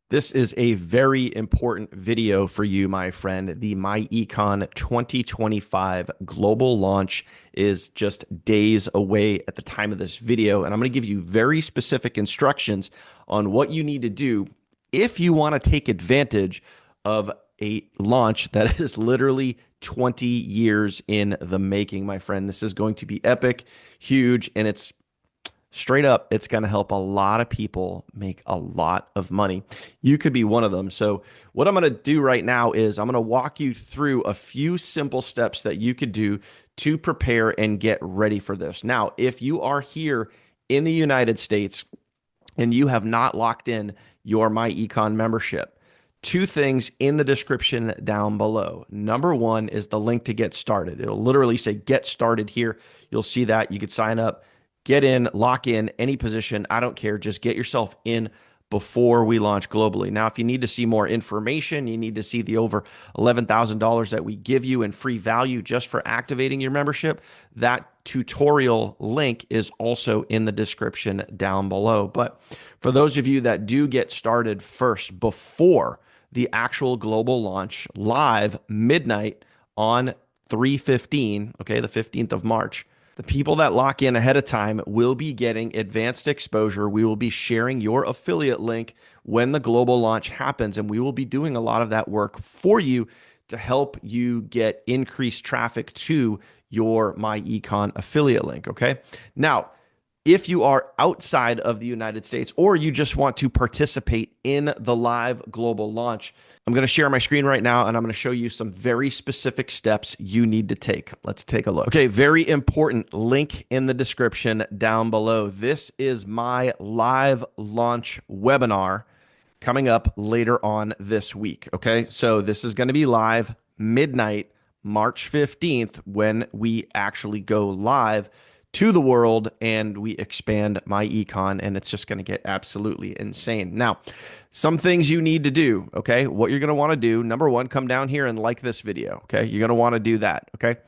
This is a very important video for you, my friend. The myEcon 2025 global launch is just days away at the time of this video, and I'm going to give you very specific instructions on what you need to do if you want to take advantage of a launch that is literally 20 years in the making, my friend. This is going to be epic, huge, and it's straight up, it's going to help a lot of people make a lot of money. You could be one of them. So, what I'm going to do right now is I'm going to walk you through a few simple steps that you could do to prepare and get ready for this. Now, if you are here in the United States and you have not locked in your myEcon membership, two things in the description down below. Number one is the link to get started. It'll literally say get started here. You'll see that. You could sign up, get in, lock in any position. I don't care. Just get yourself in before we launch globally. Now, if you need to see more information, you need to see the over $11,000 that we give you in free value just for activating your membership, that tutorial link is also in the description down below. But for those of you that do get started first before the actual global launch live midnight on 3/15, okay, the 15th of March, the people that lock in ahead of time will be getting advanced exposure. We will be sharing your affiliate link when the global launch happens, and we will be doing a lot of that work for you to help you get increased traffic to your myEcon affiliate link, okay? Now, if you are outside of the United States or you just want to participate in the live global launch, I'm going to share my screen right now and I'm going to show you some very specific steps you need to take. Let's take a look. Okay, very important link in the description down below. This is my live launch webinar coming up later on this week. Okay, so this is going to be live midnight, March 15th, when we actually go live to the world and we expand myEcon, and it's just going to get absolutely insane. Now, some things you need to do, okay? What you're going to want to do, number one, come down here and like this video, okay? You're going to want to do that, okay?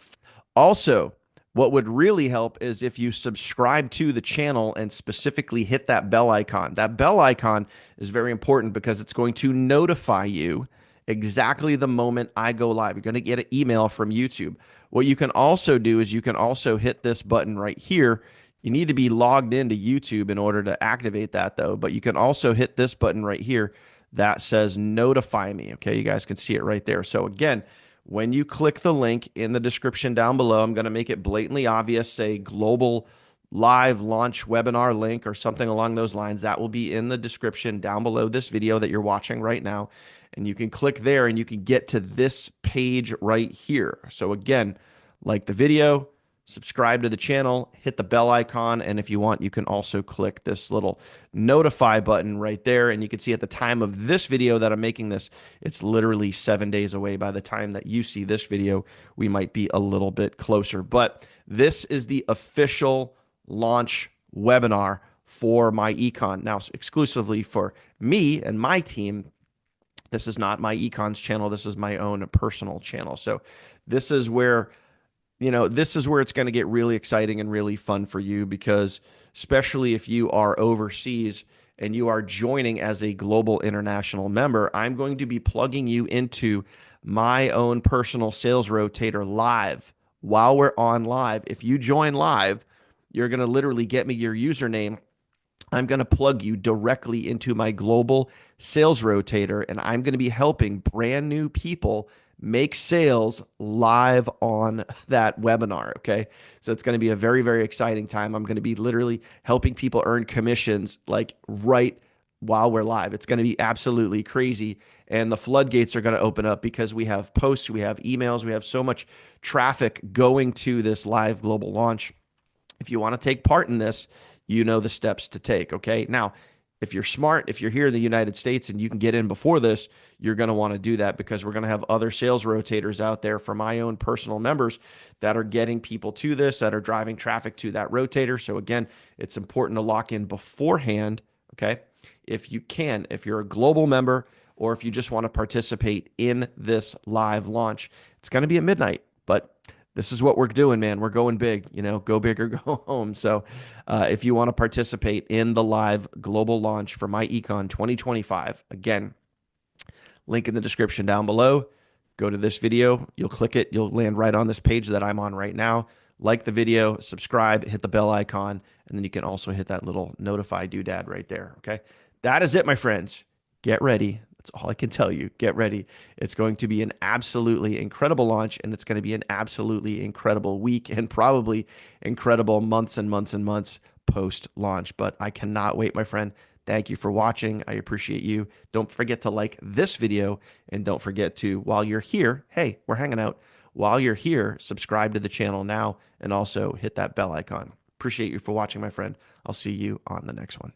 Also, what would really help is if you subscribe to the channel and specifically hit that bell icon. That bell icon is very important because it's going to notify you exactly the moment I go live. You're going to get an email from YouTube. What you can also do is you can also hit this button right here. You need to be logged into YouTube in order to activate that though, but you can also hit this button right here that says notify me. Okay, you guys can see it right there. So again, when you click the link in the description down below, I'm going to make it blatantly obvious, say global live launch webinar link or something along those lines. That will be in the description down below this video that you're watching right now. And you can click there and you can get to this page right here. So again, like the video, subscribe to the channel, hit the bell icon, and if you want, you can also click this little notify button right there. And you can see at the time of this video that I'm making this, it's literally 7 days away. By the time that you see this video, we might be a little bit closer. But this is the official launch webinar for myEcon. Now, exclusively for me and my team. This is not myEcon's channel. This is my own personal channel. So this is where, this is where it's going to get really exciting and really fun for you, because especially if you are overseas and you are joining as a global international member, I'm going to be plugging you into my own personal sales rotator live while we're on live. If you join live, you're going to literally get me your username. I'm going to plug you directly into my global sales rotator, and I'm going to be helping brand new people make sales live on that webinar. Okay. So it's going to be a very, very exciting time. I'm going to be literally helping people earn commissions like right while we're live. It's going to be absolutely crazy. And the floodgates are going to open up because we have posts, we have emails, we have so much traffic going to this live global launch. If you want to take part in this, you know the steps to take, okay? Now, if you're smart, if you're here in the United States and you can get in before this, you're going to want to do that, because we're going to have other sales rotators out there for my own personal members that are getting people to this, that are driving traffic to that rotator. So again, it's important to lock in beforehand, okay? If you can, if you're a global member or if you just want to participate in this live launch, it's going to be at midnight, but this is what we're doing, man. We're going big, go big or go home. So if you want to participate in the live global launch for myEcon 2025, again, link in the description down below. Go to this video, you'll click it, you'll land right on this page that I'm on right now. Like the video, subscribe, hit the bell icon, and then you can also hit that little notify doodad right there. Okay. That is it, my friends. Get ready. That's all I can tell you. Get ready. It's going to be an absolutely incredible launch, and it's going to be an absolutely incredible week and probably incredible months and months and months post launch. But I cannot wait, my friend. Thank you for watching. I appreciate you. Don't forget to like this video, and don't forget to, while you're here, hey, we're hanging out. While you're here, subscribe to the channel now and also hit that bell icon. Appreciate you for watching, my friend. I'll see you on the next one.